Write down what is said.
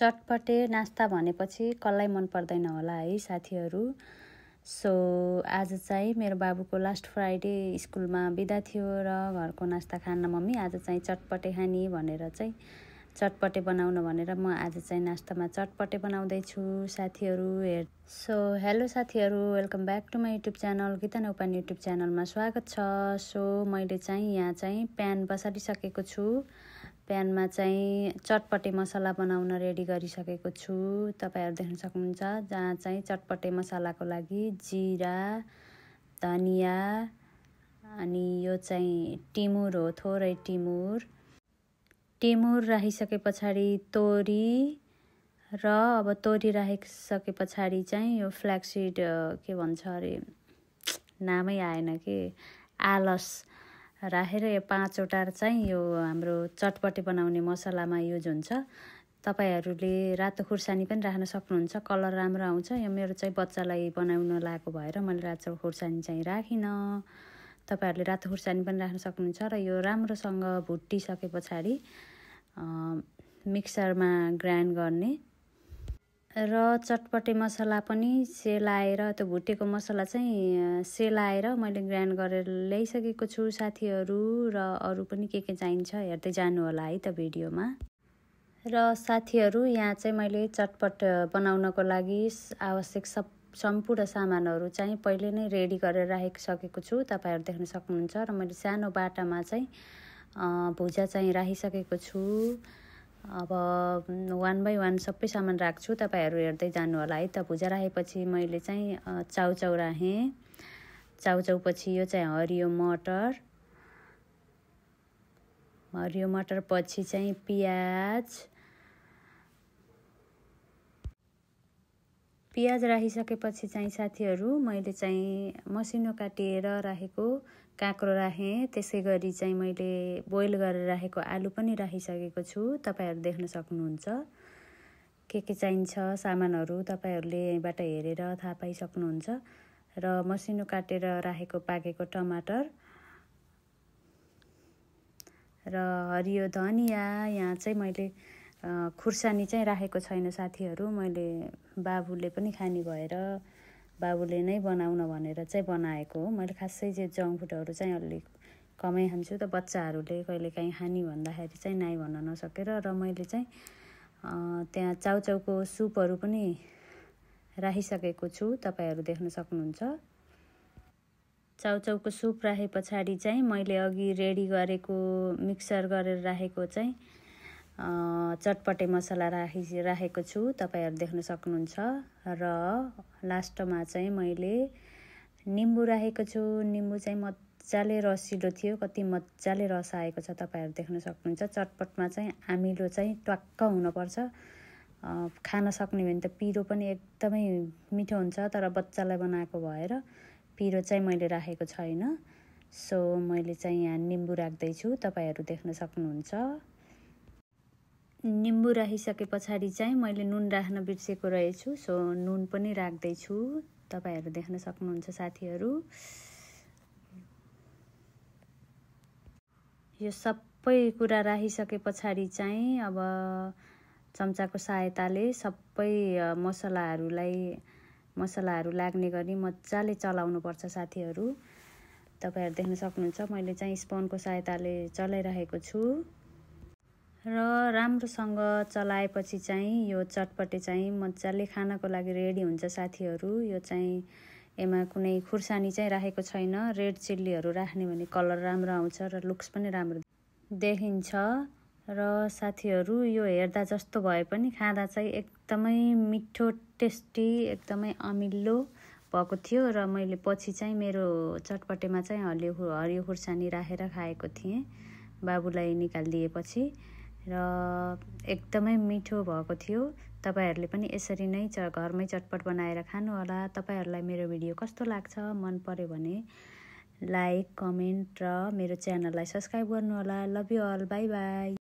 चटपटे नास्ता भनेपछि कसलाई मन पर्दैन होला है साथीहरू। सो आज चाहिँ मेरो बाबुको लास्ट फ्राइडे स्कुलमा बिदा थियो र घरको नास्ता खान मम्मी आज चाहिँ चटपटे खाने भनेर चाहिँ चटपटे बनाउन भनेर म आज चाहिँ नास्तामा चटपटे बनाउँदैछु साथीहरू। सो हेलो साथीहरू, welcome back to my YouTube channel Geeta Nepali YouTube च्यानलमा स्वागत छ। सो मैले चाहिँ यहाँ चाहिँ प्यान बसालिसकेको छु। प्यानमा चाहिँ चटपटे मसला बनाउन रेडी गरिसकेको छु। तपाईहरु देख्न सक्नुहुन्छ जहाँ चाहिँ चटपटे मसलाको लागि जिरा, धनिया अनि यो चाहिँ टिमुर हो, थोरै टिमुर राखिसके पछाडि तोरी र अब तोरी राखिसके पछाडि चाहिँ यो फ्ल्याक्सीड के भन्छ अरे नामै आएन के आलस राखेर यो 5 वटा चाहिँ यो हाम्रो चटपटे बनाउने मसलामा युज हुन्छ। तपाईहरुले रातो खुर्सानी पनि राख्न सक्नुहुन्छ, कलर राम्रो आउँछ। यो मेरो चाहिँ बच्चालाई बनाउन लागेको भएर मैले रातो खुर्सानी चाहिँ राखिन। तपाईहरुले रातो खुर्सानी पनि राख्न सक्नुहुन्छ र यो राम्रोसँग भुटिसके पछाडि मिक्सरमा ग्राइन्ड गर्ने र चटपटे मसला पनि सेलाएर त्यो भुटेको मसला चाहिँ सेलाएर मैले ग्राइन्ड गरेर ल्याइसकेको छु साथीहरू। र अरु पनि के चाहिन्छ हेर्दै जानु होला है त भिडियोमा। र साथीहरू यहाँ चाहिँ मैले चटपट बनाउनको लागि आवश्यक सम्पूर्ण सामानहरू चाहिँ पहिले नै रेडी गरेर राखिसकेको छु। तपाईहरु देख्न सक्नुहुन्छ र मैले सानो बाटामा चाहिँ भुजा चाहिँ राखिसकेको छु। अब 1 बाइ 1 सबै सामान राख्छु, तपाईहरु हेर्दै जानु होला है त। भुजा राखेपछि मैले चाहिँ चाउचाउ राखेँ। चाउचाउ पछि यो चाहिँ हरियो मटर पछि चाहिँ पियाज राखिसकेपछि चाहिँ साथीहरू मैले चाहिँ मसिनो काटेर राखेको काँक्रो राखेँ। त्यसै गरी चाहिँ मैले बोइल गरेर राखेको आलु पनि राखिसकेको छु। तपाईहरु देख्न सक्नुहुन्छ के चाहिन्छ सामानहरू तपाईहरुले यहीबाट हेरेर थाहा पाइसक्नुहुन्छ। र मसिनो काटेर राखेको पाकेको टमाटर र हरियो धनिया। यहाँ चाहिँ मैले खुर्सानी चाहिँ राखेको छैन साथीहरू, मैले बाबुले पनि खाने भएर बाबुले नै बनाउन भनेर चाहिँ बनाएको हो। मैले खासै चाहिँ जङ्क फुडहरू चाहिँ अलि कमै खान्छु त, बच्चाहरूले कहिलेकाहीँ खानी भन्दाखेरि चाहिँ नाइ भन्न नसकेर। र मैले चाहिँ त्यहाँ चाउचाउको सुपहरू पनि राखिसकेको छु, तपाईहरु देख्न सक्नुहुन्छ। चाउचाउको सुप राखे पछाडि चाहिँ मैले अघि रेडी गरेको मिक्सर गरेर राखेको चाहिँ चटपटे मसला राखेको छु, तपाईहरु देख्न सक्नुहुन्छ। र लास्टमा चाहिँ मैले निम्बु राखेको छु। निम्बु चाहिँ मजाले रसिलो थियो, कति मजाले रस आएको छ तपाईहरु देख्न सक्नुहुन्छ। चटपटमा चाहिँ आमिलो चाहिँ ट्वाक्क हुनुपर्छ। खान सक्ने भने त पिरो पनि एकदमै मिठो हुन्छ, तर बच्चालाई बनाएको भएर पिरो चाहिँ मैले राखेको छैन। सो मैले चाहिँ यहाँ निम्बु राख्दैछु, तपाईहरु देख्न सक्नुहुन्छ। निम्बु राखिसके पछाडि चाहिँ मैले नुन राख्न बिर्सेको रहेछु, सो नुन पनि राख्दैछु, तपाईहरु देख्न सक्नुहुन्छ साथीहरू। यो सबै कुरा राखिसके पछाडि चाहिँ अब चम्चाको सहायताले सबै मसलाहरू लाग्ने गरी मजाले चलाउनु पर्छ साथीहरू। तपाईहरु देख्न सक्नुहुन्छ मैले चाहिँ स्पुनको सहायताले चलाइरहेको छु। र राम्रोसँग चलाएपछि चाहिँ यो चटपटे चाहिँ मजाले खानको लागि रेडी हुन्छ साथीहरू। यो चाहिँ एमा कुनै खुर्सानी चाहिँ राखेको छैन। रेड चिल्लीहरू राख्ने भने कलर राम्रो आउँछ र लुक्स पनि राम्रो देखिन्छ। र साथीहरू यो हेर्दा जस्तो भए पनि खाँदा चाहिँ एकदमै मिठो टेस्टी एकदमै अमिलो भएको थियो। र मैले पछि चाहिँ मेरो चटपटेमा चाहिँ हरियो खुर्सानी राखेर खाएको थिएँ बाबुलाई निकालिदिएपछि, र एकदमै मिठो भएको थियो। तपाईहरुले पनि यसरी नै घरमै चटपट बनाएर खानु होला। तपाईहरुलाई मेरो भिडियो कस्तो लाग्छ, मन पर्यो भने लाइक, कमेन्ट र मेरो च्यानललाई सब्स्क्राइब गर्नु होला। Love you all, bye by.